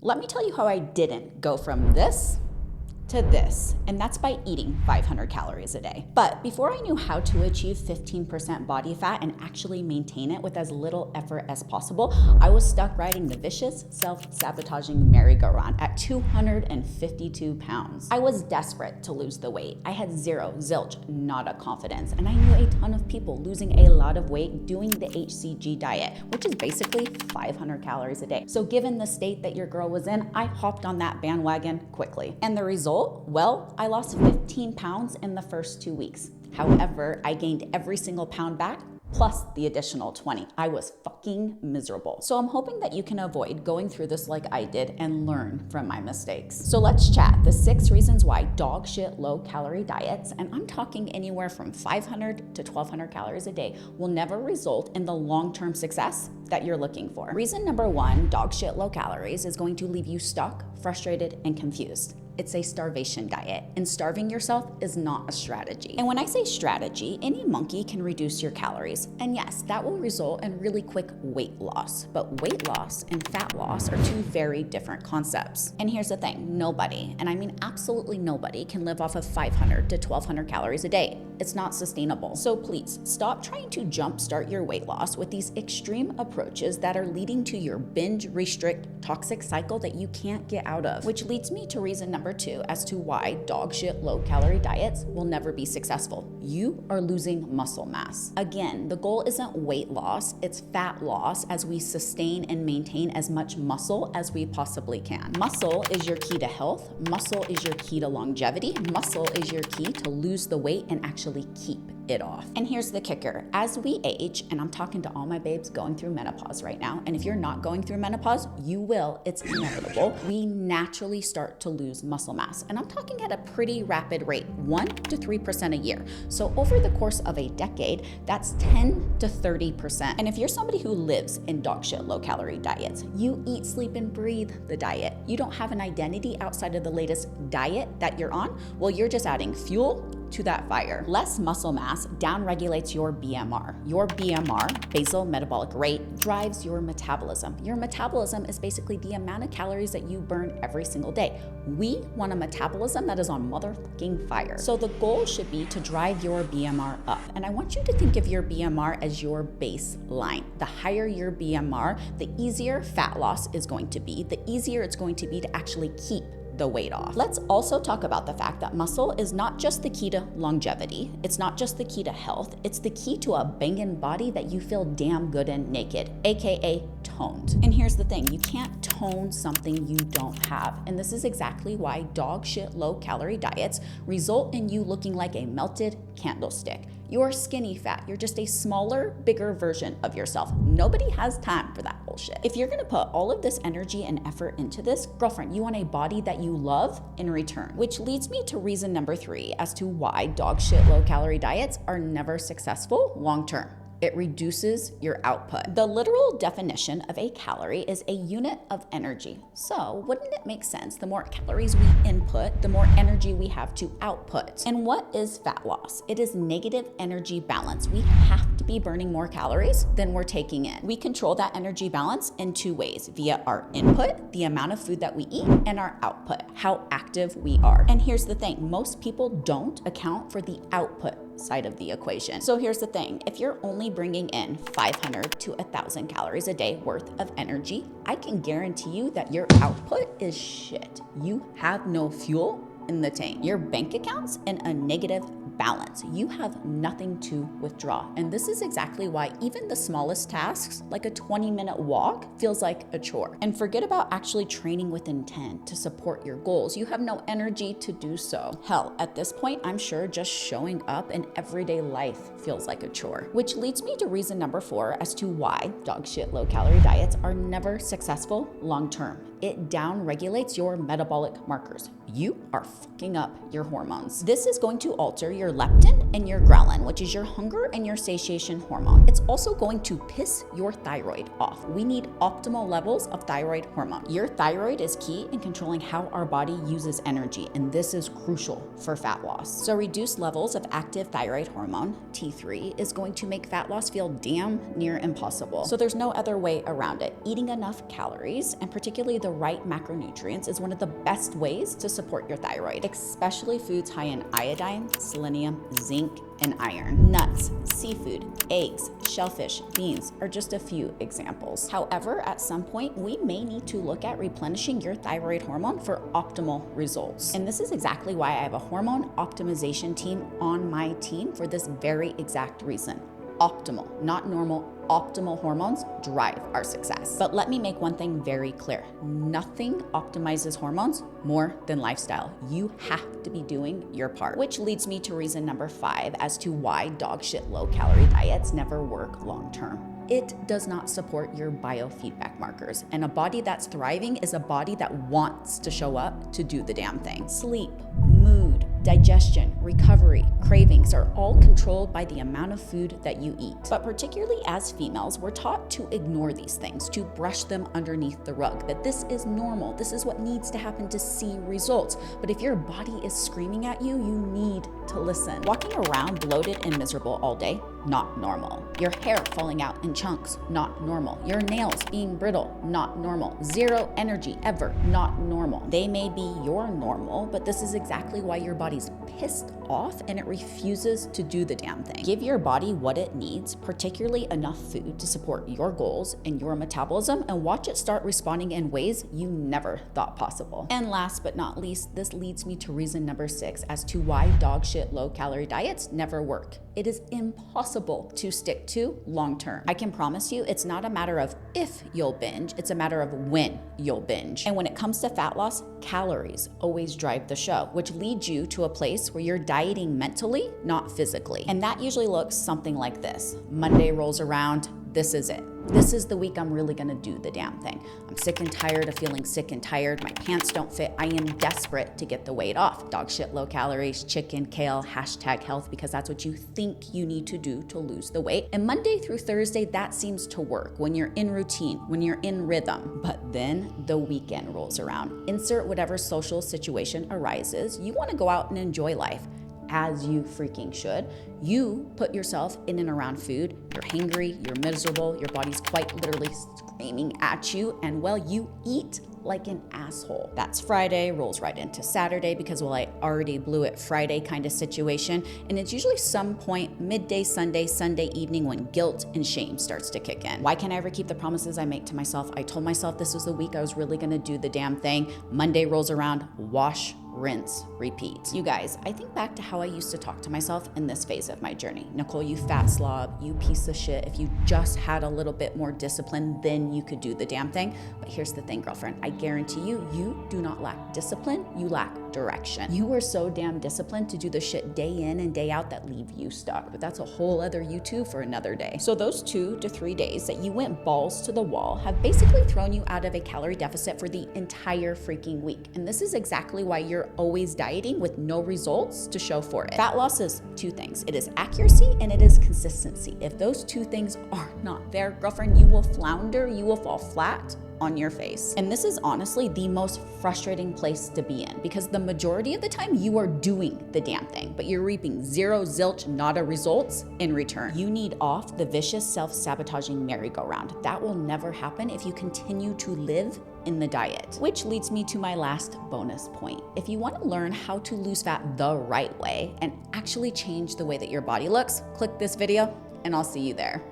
Let me tell you how I didn't go from this to this, and that's by eating 500 calories a day. But before I knew how to achieve 15% body fat and actually maintain it with as little effort as possible, I was stuck riding the vicious, self-sabotaging merry-go-round at 252 pounds. I was desperate to lose the weight. I had zilch, nada confidence, and I knew a ton of people losing a lot of weight doing the HCG diet, which is basically 500 calories a day. So given the state that your girl was in, I hopped on that bandwagon quickly. And the result? Well, I lost 15 pounds in the first 2 weeks. However, I gained every single pound back plus the additional 20. I was fucking miserable. So I'm hoping that you can avoid going through this like I did and learn from my mistakes. So let's chat the 6 reasons why dog shit low calorie diets, and I'm talking anywhere from 500 to 1200 calories a day, will never result in the long-term success that you're looking for. Reason number 1, dog shit low calories is going to leave you stuck, frustrated, and confused. It's a starvation diet, and starving yourself is not a strategy. And when I say strategy, any monkey can reduce your calories. And yes, that will result in really quick weight loss. But weight loss and fat loss are 2 very different concepts. And here's the thing, nobody, and I mean absolutely nobody, can live off of 500 to 1200 calories a day. It's not sustainable. So please, stop trying to jumpstart your weight loss with these extreme approaches that are leading to your binge, restrict, toxic cycle that you can't get out of. Which leads me to reason number 2 as to why dog shit low calorie diets will never be successful. You are losing muscle mass. Again, the goal isn't weight loss, it's fat loss as we sustain and maintain as much muscle as we possibly can. Muscle is your key to health, muscle is your key to longevity, muscle is your key to lose the weight and actually keep it off. And here's the kicker. As we age, and I'm talking to all my babes going through menopause right now, and if you're not going through menopause, you will, it's inevitable, we naturally start to lose muscle mass. And I'm talking at a pretty rapid rate, 1 to 3% a year. So over the course of a decade, that's 10 to 30%. And if you're somebody who lives in dog shit low calorie diets, you eat, sleep, and breathe the diet. You don't have an identity outside of the latest diet that you're on, well, you're just adding fuel to that fire. Less muscle mass downregulates your BMR. Your BMR, basal metabolic rate, drives your metabolism. Your metabolism is basically the amount of calories that you burn every single day. We want a metabolism that is on motherfucking fire. So the goal should be to drive your BMR up. And I want you to think of your BMR as your baseline. The higher your BMR, the easier fat loss is going to be, the easier it's going to be to actually keep the weight off. Let's also talk about the fact that muscle is not just the key to longevity, it's not just the key to health, it's the key to a banging body that you feel damn good in naked, aka toned. And here's the thing, you can't tone something you don't have. And this is exactly why dog shit low calorie diets result in you looking like a melted candlestick. You're skinny fat. You're just a smaller, bigger version of yourself. Nobody has time for that bullshit. If you're gonna put all of this energy and effort into this, girlfriend, you want a body that you love in return. Which leads me to reason number 3 as to why dog shit low calorie diets are never successful long term. It reduces your output. The literal definition of a calorie is a unit of energy. So wouldn't it make sense the more calories we input, the more energy we have to output? And what is fat loss? It is negative energy balance. We have to be burning more calories than we're taking in. We control that energy balance in 2 ways, via our input, the amount of food that we eat, and our output, how active we are. And here's the thing, most people don't account for the output side of the equation. So here's the thing, if you're only bringing in 500 to 1,000 calories a day worth of energy, I can guarantee you that your output is shit. You have no fuel in the tank. Your bank account's in a negative balance. You have nothing to withdraw. And this is exactly why even the smallest tasks, like a 20-minute walk, feels like a chore. And forget about actually training with intent to support your goals. You have no energy to do so. Hell, at this point, I'm sure just showing up in everyday life feels like a chore. Which leads me to reason number 4 as to why dog shit low calorie diets are never successful long term. It down-regulates your metabolic markers. You are fucking up your hormones. This is going to alter your leptin and your ghrelin, which is your hunger and your satiation hormone. It's also going to piss your thyroid off. We need optimal levels of thyroid hormone. Your thyroid is key in controlling how our body uses energy, and this is crucial for fat loss. So reduced levels of active thyroid hormone, T3, is going to make fat loss feel damn near impossible. So there's no other way around it. Eating enough calories, and particularly the the right macronutrients is one of the best ways to support your thyroid, especially foods high in iodine, selenium, zinc, and iron. Nuts, seafood, eggs, shellfish, beans are just a few examples. However, at some point, we may need to look at replenishing your thyroid hormone for optimal results. And this is exactly why I have a hormone optimization team on my team for this very exact reason. Optimal, not normal, optimal hormones drive our success. But let me make one thing very clear. Nothing optimizes hormones more than lifestyle. You have to be doing your part. Which leads me to reason number 5 as to why dog shit low calorie diets never work long term. It does not support your biofeedback markers. And a body that's thriving is a body that wants to show up to do the damn thing. Sleep, mood, digestion, recovery, cravings are all controlled by the amount of food that you eat. But particularly as females, we're taught to ignore these things, to brush them underneath the rug, that this is normal, this is what needs to happen to see results. But if your body is screaming at you, you need to listen. Walking around bloated and miserable all day, not normal. Your hair falling out in chunks, not normal. Your nails being brittle, not normal. Zero energy ever, not normal. They may be your normal, but this is exactly why your body's pissed off and it refuses to do the damn thing. Give your body what it needs, particularly enough food to support your goals and your metabolism, and watch it start responding in ways you never thought possible. And last but not least, this leads me to reason number 6 as to why dog shit low calorie diets never work. It is impossible to stick to long term. I can promise you it's not a matter of if you'll binge, it's a matter of when you'll binge. And when it comes to fat loss, calories always drive the show, which leads you to a place where you're dieting mentally, not physically. And that usually looks something like this. Monday rolls around, this is it. This is the week I'm really gonna do the damn thing. I'm sick and tired of feeling sick and tired. My pants don't fit. I am desperate to get the weight off. Dog shit, low calories, chicken, kale, #health, because that's what you think you need to do to lose the weight. And Monday through Thursday, that seems to work when you're in routine, when you're in rhythm. But then the weekend rolls around. Insert whatever social situation arises. You wanna go out and enjoy life. As you freaking should. You put yourself in and around food, you're hangry, you're miserable, your body's quite literally screaming at you, and well, you eat like an asshole. That's Friday, rolls right into Saturday because, well, I already blew it Friday kind of situation. And it's usually some point midday, Sunday evening when guilt and shame starts to kick in. Why can't I ever keep the promises I make to myself? I told myself this was the week I was really gonna do the damn thing. Monday rolls around, wash, rinse, repeat. You guys, I think back to how I used to talk to myself in this phase of my journey. Nicole, you fat slob, you piece of shit. If you just had a little bit more discipline, then you could do the damn thing. But here's the thing, girlfriend, I guarantee you, you do not lack discipline, you lack direction. You are so damn disciplined to do the shit day in and day out that leave you stuck. But that's a whole other YouTube for another day. So those 2 to 3 days that you went balls to the wall have basically thrown you out of a calorie deficit for the entire freaking week. And this is exactly why you're always dieting with no results to show for it. Fat loss is 2 things. It is accuracy and it is consistency. If those 2 things are not there, girlfriend, you will flounder, you will fall flat on your face. And this is honestly the most frustrating place to be in, because the majority of the time you are doing the damn thing, but you're reaping zero, zilch, nada results in return. You need off the vicious self-sabotaging merry-go-round. That will never happen if you continue to live in the diet. Which leads me to my last bonus point. If you want to learn how to lose fat the right way and actually change the way that your body looks, click this video and I'll see you there.